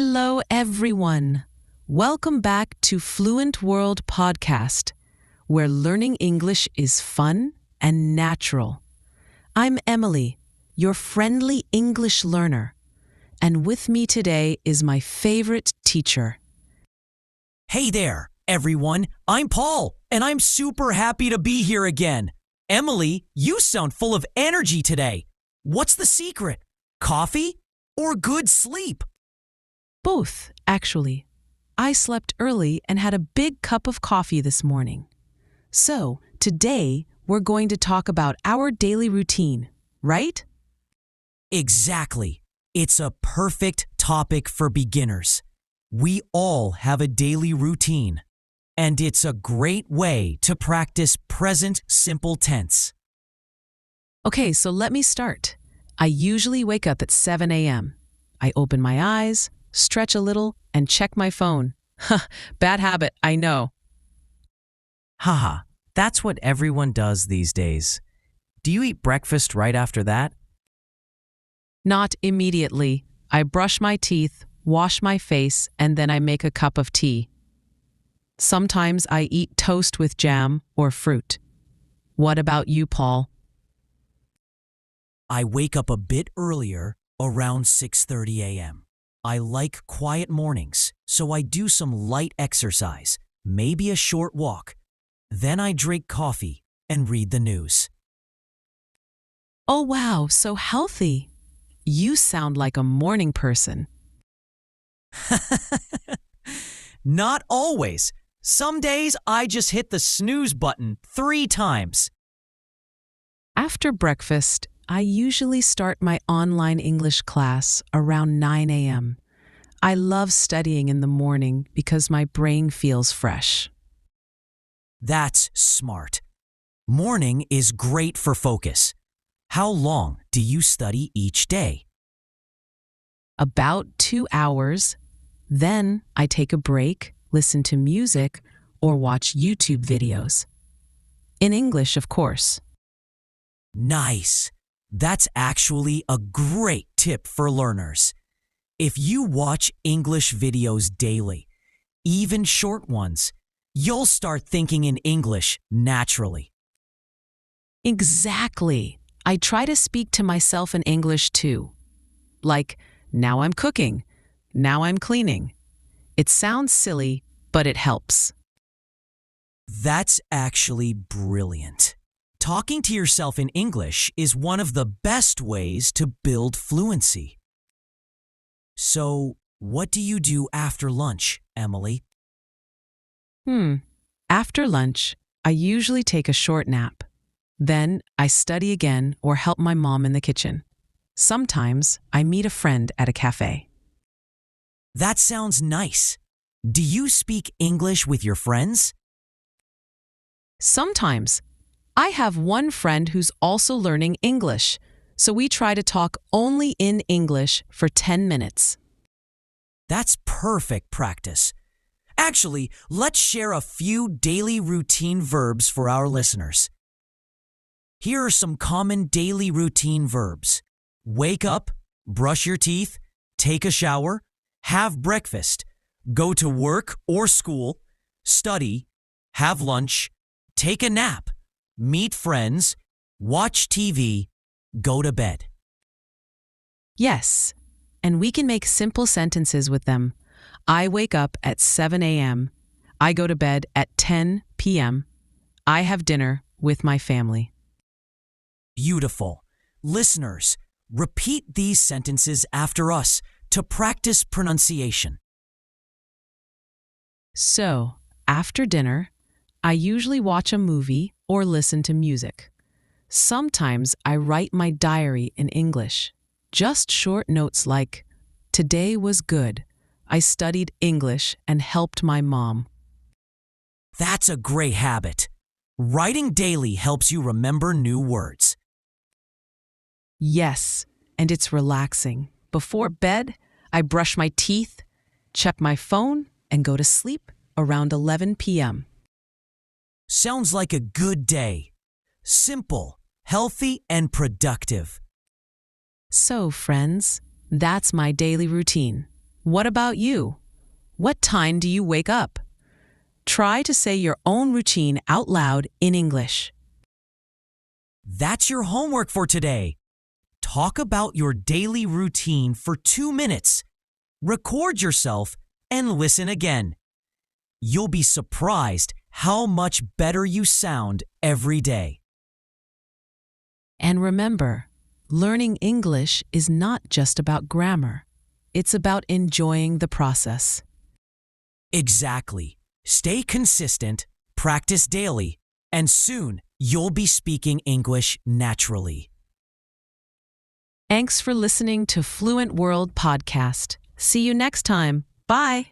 Hello, everyone. Welcome back to Fluent World Podcast, where learning English is fun and natural. I'm Emily, your friendly English learner, and with me today is my favorite teacher. Hey there, everyone. I'm Paul, and I'm super happy to be here again. Emily, you sound full of energy today. What's the secret? Coffee or good sleep? Both, actually. I slept early and had a big cup of coffee this morning. So, today, we're going to talk about our daily routine, right? Exactly. It's a perfect topic for beginners. We all have a daily routine, and it's a great way to practice present simple tense. Okay, so let me start. I usually wake up at 7 a.m. I open my eyes, stretch a little, and check my phone. Bad habit, I know. Haha, that's what everyone does these days. Do you eat breakfast right after that? Not immediately. I brush my teeth, wash my face, and then I make a cup of tea. Sometimes I eat toast with jam or fruit. What about you, Paul? I wake up a bit earlier, around 6:30 a.m. I like quiet mornings, so I do some light exercise, maybe a short walk. Then I drink coffee and read the news. Oh wow, so healthy. You sound like a morning person. Not always. Some days I just hit the snooze button 3 times. After breakfast, I usually start my online English class around 9 a.m. I love studying in the morning because my brain feels fresh. That's smart. Morning is great for focus. How long do you study each day? About 2 hours. Then I take a break, listen to music, or watch YouTube videos. In English, of course. Nice. That's actually a great tip for learners. If you watch English videos daily, even short ones, you'll start thinking in English naturally. Exactly. I try to speak to myself in English too. Like, now I'm cooking, now I'm cleaning. It sounds silly, but it helps. That's actually brilliant. Talking to yourself in English is one of the best ways to build fluency. So, what do you do after lunch, Emily? After lunch, I usually take a short nap. Then I study again or help my mom in the kitchen. Sometimes I meet a friend at a cafe. That sounds nice. Do you speak English with your friends? Sometimes. I have one friend who's also learning English, so we try to talk only in English for 10 minutes. That's perfect practice. Actually, let's share a few daily routine verbs for our listeners. Here are some common daily routine verbs. Wake up, brush your teeth, take a shower, have breakfast, go to work or school, study, have lunch, take a nap, meet friends, watch TV, go to bed. Yes, and we can make simple sentences with them. I wake up at 7 a.m. I go to bed at 10 p.m. I have dinner with my family. Beautiful. Listeners, repeat these sentences after us to practice pronunciation. So, after dinner, I usually watch a movie or listen to music. Sometimes I write my diary in English. Just short notes like, "Today was good. I studied English and helped my mom." That's a great habit. Writing daily helps you remember new words. Yes, and it's relaxing. Before bed, I brush my teeth, check my phone, and go to sleep around 11 p.m. Sounds like a good day. Simple, healthy, and productive. So, friends, that's my daily routine. What about you? What time do you wake up? Try to say your own routine out loud in English. That's your homework for today. Talk about your daily routine for 2 minutes. Record yourself and listen again. You'll be surprised how much better you sound every day. And remember, learning English is not just about grammar. It's about enjoying the process. Exactly. Stay consistent, practice daily, and soon you'll be speaking English naturally. Thanks for listening to Fluent World Podcast. See you next time. Bye.